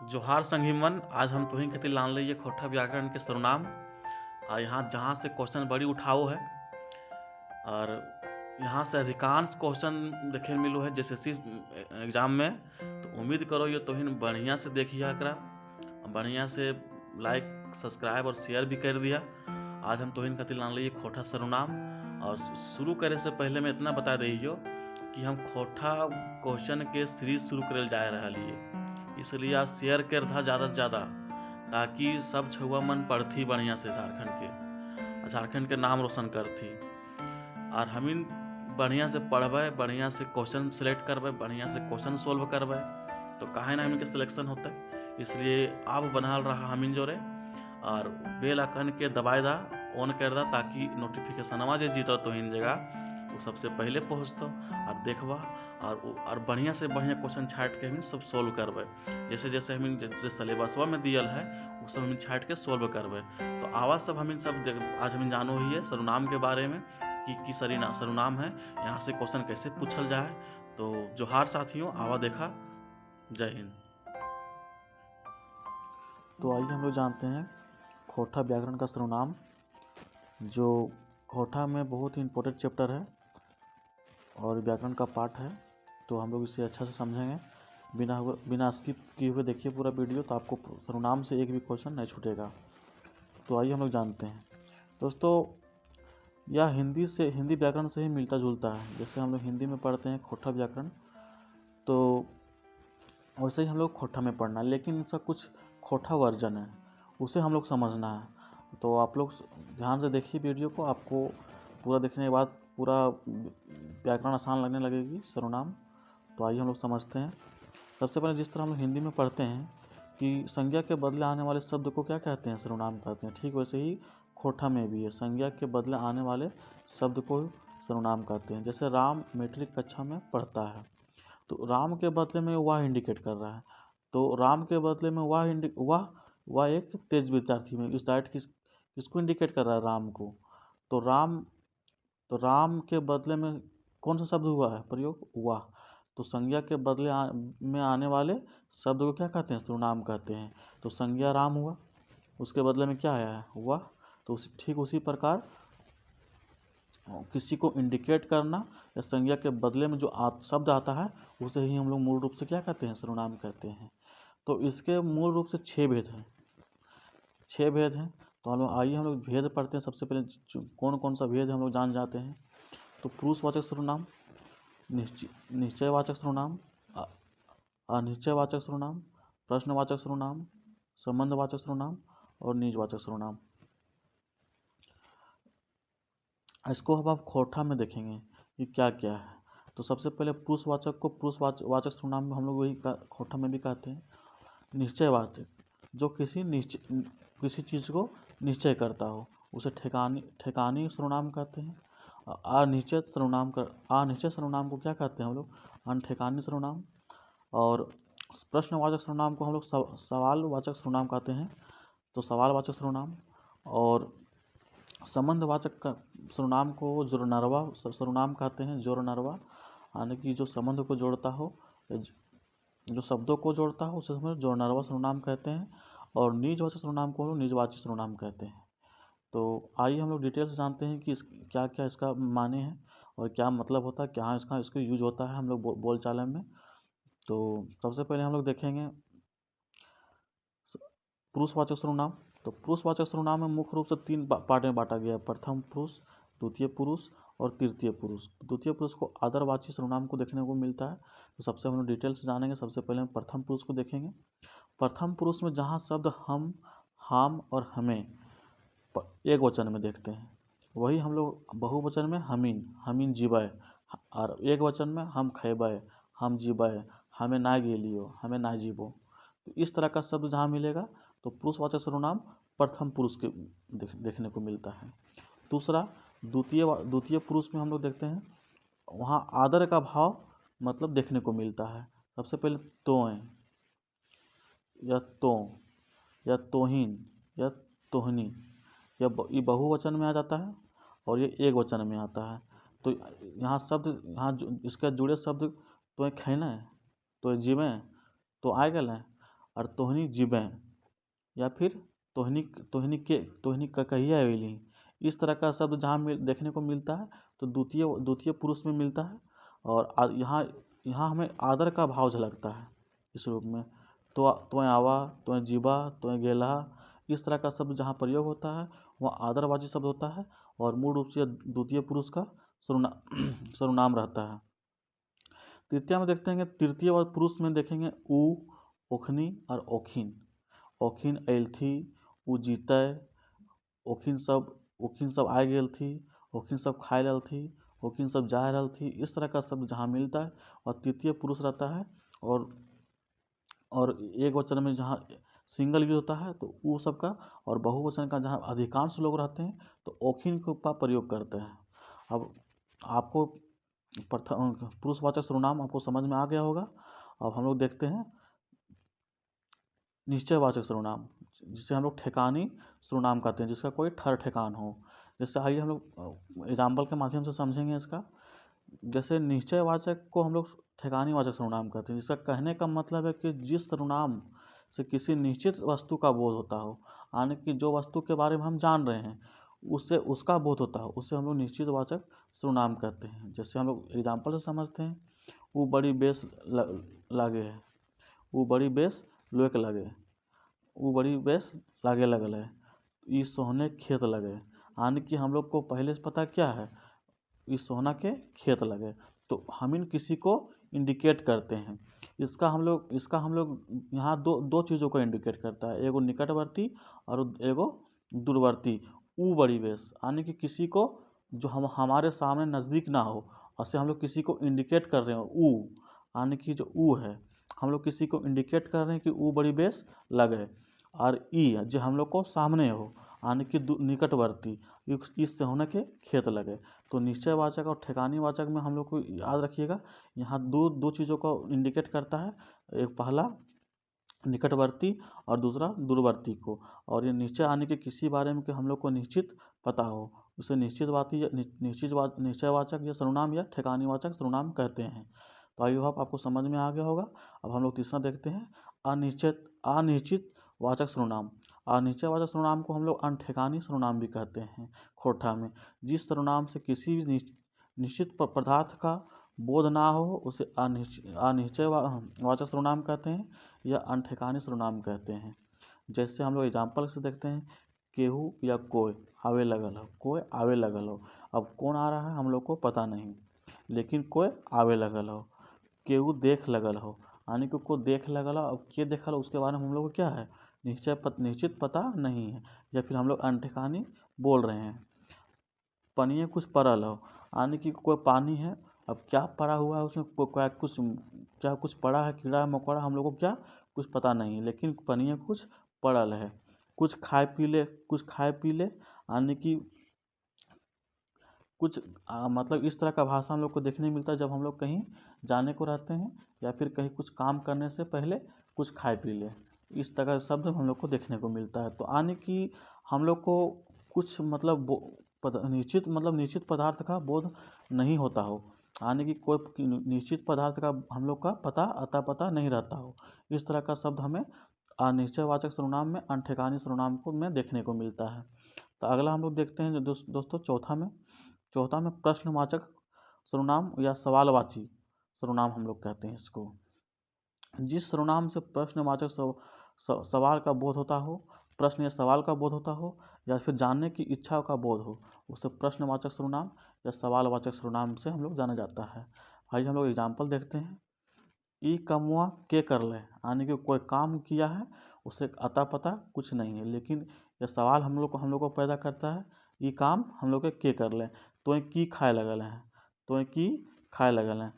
जोहार संगीमन। आज हम तुहिन खातिर लान लिए खोटा व्याकरण के सर्वनाम। यहाँ जहाँ से क्वेश्चन बड़ी उठाओ है और यहाँ से अधिकांश क्वेश्चन देखे मिलो है जैसे एग्जाम में। तो उम्मीद करो ये तुहिन बढ़िया से देखिए, एकरा बढ़िया से लाइक सब्सक्राइब और शेयर भी कर दिया। आज हम तुहिन खातिर लान लिए खोटा सर्वनाम। और शुरू करे से पहले मैं इतना बता दीजिए कि हम खोटा क्वेश्चन के सीरीज शुरू करे जा रहा है, इसलिए आप शेयर कर था ज़्यादा से ज़्यादा, ताकि सब छुआ मन पढ़ती बढ़िया से झारखंड के नाम रोशन करती। और हम बढ़िया से पढ़बे, बढ़िया से क्वेश्चन सेलेक्ट करबे, बढ़िया से क्वेश्चन सोल्व करबे, तो काहे ना हम के सिलेक्शन होते। इसलिए आप बनल रहा हमिन जोरे और बेल आइकन के दबाए दा, ऑन कर दा, ताकि नोटिफिकेशनवा जो जीतो तो इन जगह वो सबसे पहले पहुँचतो और देखबा और बढ़िया से बढ़िया क्वेश्चन छाट के हम सब सोल्व करबे। जैसे जैसे हम जैसे सिलेबसवा में दियल है वो सब हम छाट के सोल्व करबे। तो आवाज़ सब हम सब आज हम जानो ही है सर्वनाम के बारे में कि सर्वनाम है, यहाँ से क्वेश्चन कैसे पूछल जाए। तो जोहार साथियों, आवा देखा। जय हिंद। तो आइए हम लोग जानते हैं खोटा व्याकरण का सर्वनाम, जो खोटा में बहुत ही इम्पोर्टेंट चैप्टर है और व्याकरण का पार्ट है। तो हम लोग इसे अच्छा से समझेंगे, बिना स्किप किए हुए देखिए पूरा वीडियो, तो आपको सर्वनाम से एक भी क्वेश्चन नहीं छूटेगा। तो आइए हम लोग जानते हैं दोस्तों, यह हिंदी व्याकरण से ही मिलता जुलता है। जैसे हम लोग हिंदी में पढ़ते हैं खोटा व्याकरण, तो वैसे ही हम लोग खोटा में पढ़ना है, लेकिन इसका कुछ खोटा वर्जन है, उसे हम लोग समझना है। तो आप लोग ध्यान से देखिए वीडियो को, आपको पूरा देखने के बाद पूरा व्याकरण आसान लगने लगेगी, सर्वनाम। तो आइए हम लोग समझते हैं। सबसे पहले जिस तरह हम लोग हिंदी में पढ़ते हैं कि संज्ञा के बदले आने वाले शब्द को क्या कहते हैं, सर्वनाम कहते हैं, ठीक वैसे ही खोटा में भी है, संज्ञा के बदले आने वाले शब्द को सर्वनाम कहते हैं। जैसे राम मैट्रिक कक्षा में पढ़ता है, तो राम के बदले में वह इंडिकेट कर रहा है, तो राम के बदले में वह एक तेज विद्यार्थी में इस डायट किसको इंडिकेट कर रहा है, राम को। तो राम के बदले में कौन सा शब्द हुआ है प्रयोग, वह। तो संज्ञा के बदले में आने वाले शब्द को क्या कहते हैं, सर्वनाम कहते हैं। तो संज्ञा राम हुआ, उसके बदले में क्या आया है, वह। तो ठीक उसी प्रकार किसी को इंडिकेट करना या संज्ञा के बदले में जो शब्द आता है उसे ही हम लोग मूल रूप से क्या कहते हैं, सर्वनाम कहते हैं। तो इसके मूल रूप से 6 भेद हैं, 6 भेद हैं। तो हम लोग भेद पढ़ते हैं। सबसे पहले कौन कौन सा भेद हम लोग जान जाते हैं। तो पुरुषवाचक सर्वनाम, निश्चयवाचक सर्वनाम, अनिश्चयवाचक सर्वनाम, प्रश्नवाचक सर्वनाम, संबंधवाचक सर्वनाम और निजवाचक सर्वनाम। इसको अब आप खोटा में देखेंगे कि क्या क्या है। तो सबसे पहले पुरुषवाचक को पुरुषवाचक सर्वनाम में हम लोग वही खोटा में भी कहते हैं। निश्चयवाचक, जो किसी चीज़ को निश्चय करता हो, उसे ठेकानी सर्वनाम कहते हैं। अनिश्चित सर्वनाम को क्या कहते हैं हम लोग, अनठेकानी सर्वनाम। और प्रश्नवाचक सर्वनाम को हम लोग सवालवाचक सर्वनाम कहते हैं, तो सवालवाचक सर्वनाम। और संबंधवाचक सर्वनाम को जोरनरवा सर्वनाम कहते हैं, जोरनरवा, यानी कि जो संबंध को जोड़ता हो, जो शब्दों को जोड़ता हो उसे हम जोरनरवा सर्वनाम कहते हैं। और निजवाचक सर्वनाम को हम निजवाची सर्वनाम कहते हैं। तो आइए हम लोग डिटेल से जानते हैं कि क्या क्या इसका माने हैं और क्या मतलब होता है, क्या इसको यूज होता है हम लोग बोलचाल में। तो सबसे पहले हम लोग देखेंगे पुरुषवाचक सर्वनाम। तो पुरुषवाचक सर्वनाम में मुख्य रूप से 3 पार्ट में बांटा गया है, प्रथम पुरुष, द्वितीय पुरुष और तृतीय पुरुष। द्वितीय पुरुष को आदरवाची सर्वनाम को देखने को मिलता है। तो सबसे हम लोग डिटेल से जानेंगे। सबसे पहले हम प्रथम पुरुष को देखेंगे। प्रथम पुरुष में जहाँ शब्द हम, हाम और हमें एक वचन में देखते हैं, वही हम लोग बहुवचन में हमीन जीवय, और एक वचन में हम खैबय, हम जीवय, हमें ना गेलियो, हमें ना जीवो। तो इस तरह का शब्द जहाँ मिलेगा तो पुरुषवाचक सर्वनाम प्रथम पुरुष के देखने को मिलता है। दूसरा द्वितीय पुरुष में हम लोग देखते हैं, वहाँ आदर का भाव मतलब देखने को मिलता है। सबसे पहले तोय या तो या तोहिन या तोहनी, ये बहुवचन में आ जाता है और ये एक वचन में आता है। तो यहाँ इसका जुड़े शब्द तो खैना है, तो जीवें, तो आ गए, और तोहनी जीबें, या फिर तोहनी का कहिया अइली। इस तरह का शब्द जहाँ देखने को मिलता है तो द्वितीय पुरुष में मिलता है। और यहाँ हमें आदर का भाव झलकता है इस रूप में। तोय आवा, तोय जीबा, तोय गेला, इस तरह का शब्द जहाँ प्रयोग होता है वह आदरवाची शब्द होता है और मूल रूप से द्वितीय पुरुष का सर्वनाम रहता है। तृतीय में देखते हैं, तृतीय पुरुष में देखेंगे उ, ओखनी और ओखिन। ओखिन आयल थी, उ जीतय, ओखिन सब आ गेल थी, ओखिन सब खाए रहल थी, ओखिन सब जा रहल थी। इस तरह का शब्द जहाँ मिलता है और तृतीय पुरुष रहता है। और एक वचन में जहाँ सिंगल यूज होता है तो उ सबका, और बहुवचन का जहाँ अधिकांश लोग रहते हैं तो ओखिन का प्रयोग करते हैं। अब आपको प्रथम पुरुषवाचक सर्वनाम आपको समझ में आ गया होगा। अब हम लोग देखते हैं निश्चयवाचक सर्वनाम, जिसे हम लोग ठेकानी सर्वनाम कहते हैं, जिसका कोई ठर ठेकान हो। जैसे आइए हम लोग एग्जाम्पल के माध्यम से समझेंगे इसका। जैसे निश्चयवाचक को हम लोग ठेकानीवाचक सर्वनाम कहते हैं, जिसका कहने का मतलब है कि जिस सर्वनाम से किसी निश्चित वस्तु का बोध होता हो, यानी कि जो वस्तु के बारे में हम जान रहे हैं उससे उसका बोध होता हो, उससे हम लोग निश्चितवाचक सर्वनाम कहते हैं। जैसे हम लोग एग्जाम्पल से समझते हैं, वो बड़ी बेस लागे है, वो बड़ी बेस लोक लगे, वो बड़ी बेस लागे लगल है, ये सोहने खेत लगे। यानी कि हम लोग को पहले से पता क्या है, इस सोहना के खेत लगे, तो हम इन किसी को इंडिकेट करते हैं। इसका हम लोग यहाँ दो चीज़ों को इंडिकेट करता है, एगो निकटवर्ती और एगो दूरवर्ती। ऊ बड़ी बेस, यानी कि किसी को जो हमारे सामने नज़दीक ना हो, उससे हम लोग किसी को इंडिकेट कर रहे हो। ऊ यानी कि जो ऊ है, हम लोग किसी को इंडिकेट कर रहे हैं कि ऊ बड़ी बेस लगे। और ई जो हम लोग को सामने हो, यानी कि निकटवर्ती, इससे होने के खेत लगे। तो निश्चयवाचक और ठेकानीवाचक में हम लोग को याद रखिएगा, यहाँ दो चीज़ों को इंडिकेट करता है, एक पहला निकटवर्ती और दूसरा दूरवर्ती को। और ये नीचे आने के किसी बारे में कि हम लोग को निश्चित पता हो, उसे निश्चयवाचक या सर्वनाम या ठेकानीवाचक सर्वनाम कहते हैं। तो आई होप आपको समझ में आ गया होगा। अब हम लोग तीसरा देखते हैं, अनिश्चित वाचक सर्वनाम। अनिश्चयवाचक सर्वनाम को हम लोग अनठेकानी सर्वनाम भी कहते हैं खोटा में। जिस सर्वनाम से किसी भी निश्चित पदार्थ का बोध ना हो उसे अनिश्चयवाचक सर्वनाम कहते हैं या अनठेकानी सर्वनाम कहते हैं। जैसे हम लोग एग्जाम्पल से देखते हैं, केहू या कोई आवे लगल हो, कोई आवे लगल हो। अब कौन आ रहा है हम लोग को पता नहीं, लेकिन कोई आवे लगल हो। केहू देख लगल हो, यानी कि को देख लगल हो। अब के देखल हो उसके बारे में हम लोग को क्या है, निश्चित पता नहीं है, या फिर हम लोग अनठेकानी बोल रहे हैं। पनिए कुछ पड़ल हो, यानी कि कोई पानी है, अब क्या पड़ा हुआ है उसमें, क्या कुछ पड़ा है, कीड़ा मकोड़ा, हम लोग को क्या कुछ पता नहीं, लेकिन पनिए कुछ पड़ल है। कुछ खाए पी ले, यानी कि कुछ मतलब इस तरह का भाषा हम लोग को देखने मिलता है जब हम लोग कहीं जाने को रहते हैं, या फिर कहीं कुछ काम करने से पहले कुछ खाए पी ले। इस तरह का शब्द हम लोग को देखने को मिलता है। तो यानी कि हम लोग को कुछ निश्चित पदार्थ का बोध नहीं होता हो, यानी कि कोई निश्चित पदार्थ का हम लोग का अता पता नहीं रहता हो। इस तरह का शब्द हमें अनिश्चयवाचक सर्वनाम में, अनठेकानी सर्वनाम को में देखने को मिलता है। तो अगला हम लोग देखते हैं दोस्तों चौथा में प्रश्नवाचक सर्वनाम या सवालवाची सर्वनाम हम लोग कहते हैं इसको। जिस सर्वनाम से प्रश्नवाचक सवाल का बोध होता हो, प्रश्न या सवाल का बोध होता हो, या फिर जानने की इच्छा का बोध हो, उसे प्रश्नवाचक सर्वनाम या सवालवाचक सर्वनाम से हम लोग जाना जाता है। आइए हम लोग एग्जाम्पल देखते हैं। ई कमुआ के कर ले, यानी कि कोई काम किया है, उसे अता पता कुछ नहीं है, लेकिन यह सवाल हम लोग को पैदा करता है, ये काम हम लोग के कर ले, तो की खाए लगल हैं, तो की खाए लगल हैं।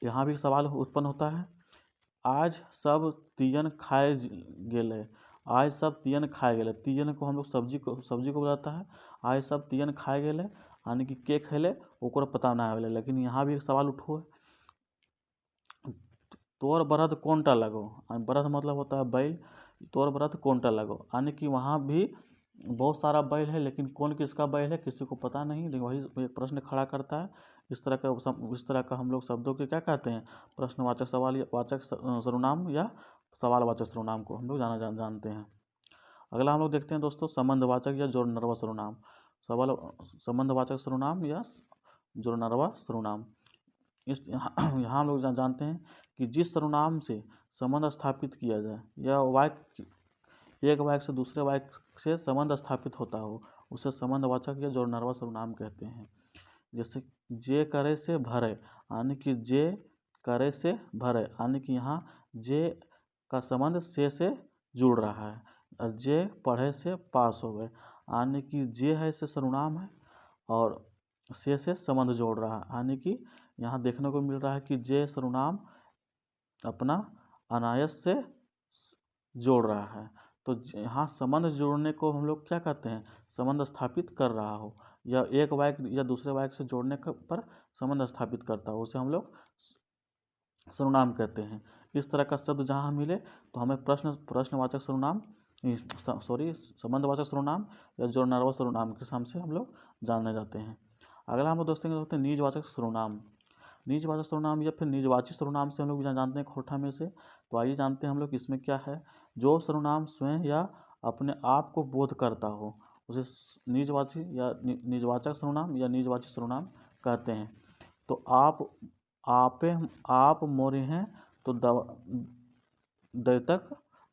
यहाँ भी सवाल उत्पन्न होता है, आज सब तियन खाए गेले, आज सब तियन खाए गेले। तियन को हम लोग सब्जी को बताता है, आज सब तियन खाए गेले, यानी कि के खैले ओकरा पता ना आवेले। लेकिन यहाँ भी एक सवाल उठो है, तोर बरद कौनटा लगो, बरद मतलब होता है बैल, तोर बरद कौनटा लगो, यानी कि वहाँ भी बहुत सारा बैल है, लेकिन कौन किसका बैल है किसी को पता नहीं, लेकिन वही एक प्रश्न खड़ा करता है। इस तरह का हम लोग शब्दों के क्या कहते हैं, प्रश्नवाचक सवाल या वाचक सर्वनाम या सवालवाचक सर्वनाम को हम लोग जानते हैं। अगला हम लोग देखते हैं दोस्तों संबंधवाचक या जोड़नर्वा सर्वनाम। संबंधवाचक सर्वनाम या जोड़नर्वा सर्वनाम। यहाँ हम लोग जानते हैं कि जिस सर्वनाम से संबंध स्थापित किया जाए या वाक्य एक वाक्य से दूसरे वाक्य से संबंध स्थापित होता हो उसे संबंधवाचक या जोड़नर्वा सर्वनाम कहते हैं। जैसे जे करे से भरे, यानी कि जे करे से भरे, यानी कि यहाँ जे का संबंध से जुड़ रहा है, और जे पढ़े से पास हो गए, यानी कि जे है से सर्वनाम है और से संबंध जोड़ रहा है, यानी कि यहाँ देखने को मिल रहा है कि जे सर्वनाम अपना अनायास से जोड़ रहा है। तो यहाँ संबंध जोड़ने को हम लोग क्या कहते हैं, संबंध स्थापित कर रहा हो या एक वाक्य या दूसरे वाक्य से जोड़ने पर संबंध स्थापित करता हो उसे हम लोग सर्वनाम कहते हैं। इस तरह का शब्द जहाँ मिले तो हमें प्रश्नवाचक सर्वनाम संबंधवाचक सर्वनाम या जोड़नर्वा सर्वनाम के नाम से हम लोग जाने जाते हैं। अगला हम लोग दोस्तों होते हैं निजवाचक सर्वनाम। निजवाचक सर्वनाम या फिर निजवाची सर्वनाम से हम लोग जानते हैं खोटा में से। तो आइए जानते हैं हम लोग इसमें क्या है। जो सर्वनाम स्वयं या अपने आप को बोध करता हो उसे निजवाची या निजवाचक सर्वनाम या निजवाची सर्वनाम कहते हैं। तो आप मोरे हैं तो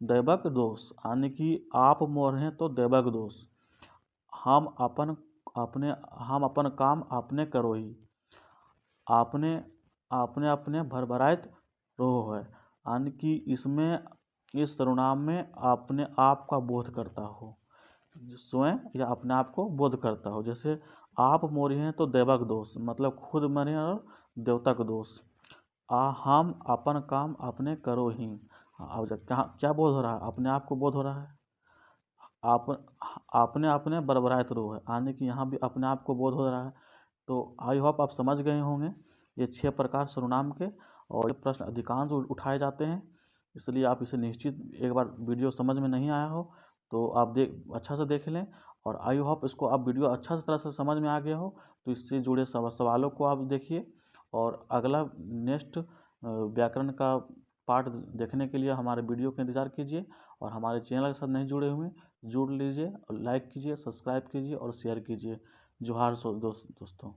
दैवक दोष, यानी कि आप मोर हैं तो दैवक दोष। हम अपन काम आपने करो ही, आपने अपने भरभराइत रहो है, यानी कि इसमें इस सर्वनाम में अपने आप का बोध करता हो, स्वयं या अपने आप को बोध करता हो। जैसे आप मोरी हैं तो दैवक दोष, मतलब खुद मरे और देवता का दोष। हम अपन काम अपने करो ही, अब क्या बोध हो रहा है, अपने आप को बोध हो रहा है। आपने अपने बरबराइत रो है, यानी कि यहाँ भी अपने आप को बोध हो रहा है। तो आई होप आप समझ गए होंगे ये 6 प्रकार सर्वनाम के, और ये प्रश्न अधिकांश उठाए जाते हैं, इसलिए आप इसे निश्चित एक बार वीडियो समझ में नहीं आया हो तो आप अच्छा से देख लें, और आई होप इसको आप वीडियो अच्छा तरह से समझ में आ गया हो तो इससे जुड़े सवालों को आप देखिए। और अगला नेक्स्ट व्याकरण का पार्ट देखने के लिए हमारे वीडियो का इंतज़ार कीजिए, और हमारे चैनल के साथ नहीं जुड़े हुए जुड़ लीजिए, लाइक कीजिए, सब्सक्राइब कीजिए और शेयर कीजिए। जोहार दोस्तों।